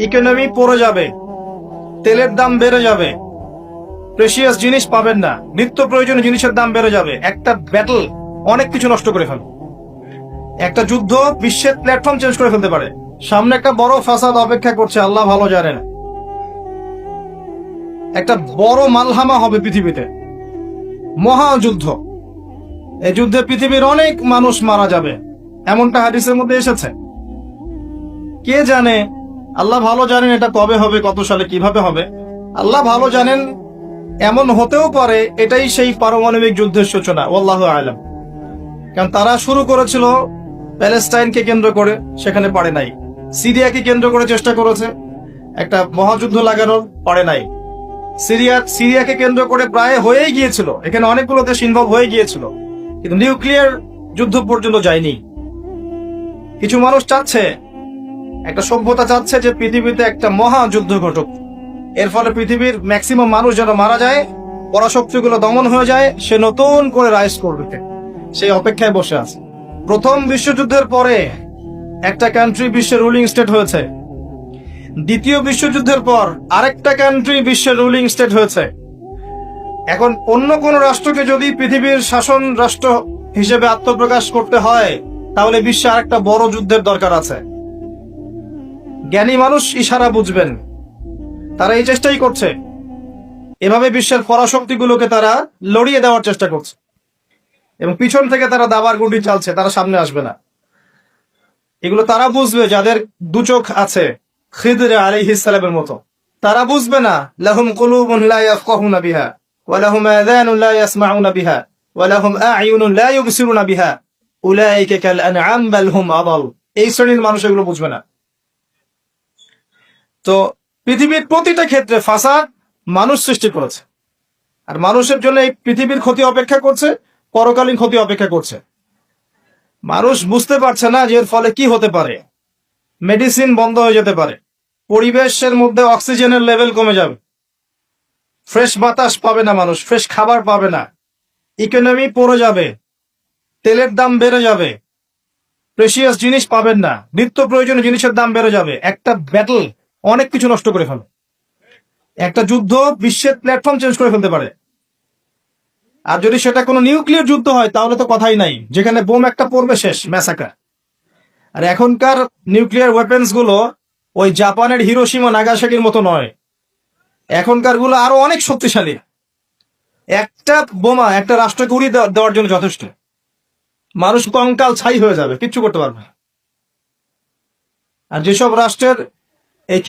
Economy পড়ে যাবে, তেলের দাম বেড়ে যাবে, প্রেশিয়াস জিনিস পাবেন না, নিত্য প্রয়োজনীয় জিনিসের দাম বেড়ে যাবে। একটা ব্যাটল অনেক কিছু নষ্ট করে ফেলে। একটা যুদ্ধ বিশ্বের প্ল্যাটফর্ম চেঞ্জ করে ফেলতে পারে। সামনে একটা বড় ফাসাদ অপেক্ষা করছে, আল্লাহ ভালো জানেন। একটা বড় মালহামা হবে পৃথিবীতে, মহাযুদ্ধ। এই যুদ্ধে পৃথিবীর অনেক মানুষ মারা যাবে, এমনটা হাদিসের মধ্যে এসেছে। কে জানে, আল্লাহ ভালো জানেন এটা কবে হবে, কত সালে, কিভাবে হবে, আল্লাহ ভালো জানেন। এমন হতেও পারে এটাই সেই পারমাণবিক যুদ্ধের সূচনা, আল্লাহু আ'লাম। কারণ তারা শুরু করেছিল প্যালেস্টাইনকে কেন্দ্র করে, সেখানে পারে নাই। সিরিয়াকে কেন্দ্র করে চেষ্টা করেছে একটা মহাযুদ্ধ লাগানোর, পারে নাই। সিরিয়াকে কেন্দ্র করে প্রায় হয়েই গিয়েছিল, এখানে অনেকগুলো দেশ ইনভলভ হয়ে গিয়েছিল, কিন্তু নিউক্লিয়ার যুদ্ধ পর্যন্ত যায়নি। কিছু মানুষ চাচ্ছে, একটা সভ্যতা চাচ্ছে যে পৃথিবীতে একটা মহাযুদ্ধ ঘটুক, এর ফলে পৃথিবীর ম্যাক্সিমাম মানুষ যেন মারা যায়, পরাশক্তিগুলো দমন হয়ে যায়, সে নতুন করে রাইজ করবে, সেই অপেক্ষায় বসে আছে। প্রথম বিশ্বযুদ্ধের পরে একটা কান্ট্রি বিশ্বের রুলিং স্টেট হয়েছে, দ্বিতীয় বিশ্বযুদ্ধের পর আরেকটা কান্ট্রি বিশ্বের রুলিং স্টেট হয়েছে। এখন অন্য কোন রাষ্ট্রকে যদি পৃথিবীর শাসন রাষ্ট্র হিসেবে আত্মপ্রকাশ করতে হয়, তাহলে বিশ্বে আরেকটা বড় যুদ্ধের দরকার আছে। জ্ঞানী মানুষ ইশারা বুঝবেন, তারা এই চেষ্টাই করছে। এভাবে বিশ্বের পরাশক্তিগুলোকে তারা লড়িয়ে দেওয়ার চেষ্টা করছে, এবং পিছন থেকে তারা দাবার গুটি চালছে, তারা সামনে আসবে না। এগুলো তারা বুঝবে যাদের দু চোখ আছে, খিদর আলাইহিস সালামের মতো। তারা বুঝবে না, লাহুম কুলুবুন লা ইয়াফকাহুনা বিহা ওয়া লাহুম আযানুন লা ইয়াসমাউনা বিহা ওয়া লাহুম আ'য়ুনুন লা ইউবসিরুনা বিহা উলাইকা কাল আনআম বাল হুম আদাল। এই শ্রেণীর মানুষ এগুলো বুঝবে না। তো পৃথিবীর প্রতিটা ক্ষেত্রে ফাসাদ মানুষ সৃষ্টি করেছে, আর মানুষের জন্য এই পৃথিবীর ক্ষতি অপেক্ষা করছে, পরকালীন ক্ষতি অপেক্ষা করছে। মানুষ বুঝতে পারছে না যে এর ফলে কি হতে পারে। মেডিসিন বন্ধ হয়ে যেতে পারে, পরিবেশের মধ্যে অক্সিজেনের লেভেল কমে যাবে, ফ্রেশ বাতাস পাবে না মানুষ, ফ্রেশ খাবার পাবে না, ইকোনমি পড়ে যাবে, তেলের দাম বেড়ে যাবে, প্রেশিয়াস জিনিস পাবেন না, নিত্য প্রয়োজনীয় জিনিসের দাম বেড়ে যাবে। একটা ব্যাটল অনেক কিছু নষ্ট করে ফেলে। একটা যুদ্ধ বিশ্বের প্ল্যাটফর্ম চেঞ্জ করে ফেলতে পারে। আর যদি সেটা কোনো নিউক্লিয়ার যুদ্ধ হয়, তাহলে তো কথাই নাই, যেখানে বোম একটা পড়বে, শেষ, ম্যাসাকার। আর এখনকার নিউক্লিয়ার ওয়েপেন্স গুলো ওই জাপানের হিরোশিমা নাগাসাকির মতো নয়, এখনকার গুলো আরো অনেক শক্তিশালী। একটা বোমা একটা রাষ্ট্রকে উড়িয়ে দেওয়ার জন্য যথেষ্ট। মানুষ কঙ্কাল ছাই হয়ে যাবে, কিচ্ছু করতে পারবে না। আর যেসব রাষ্ট্রের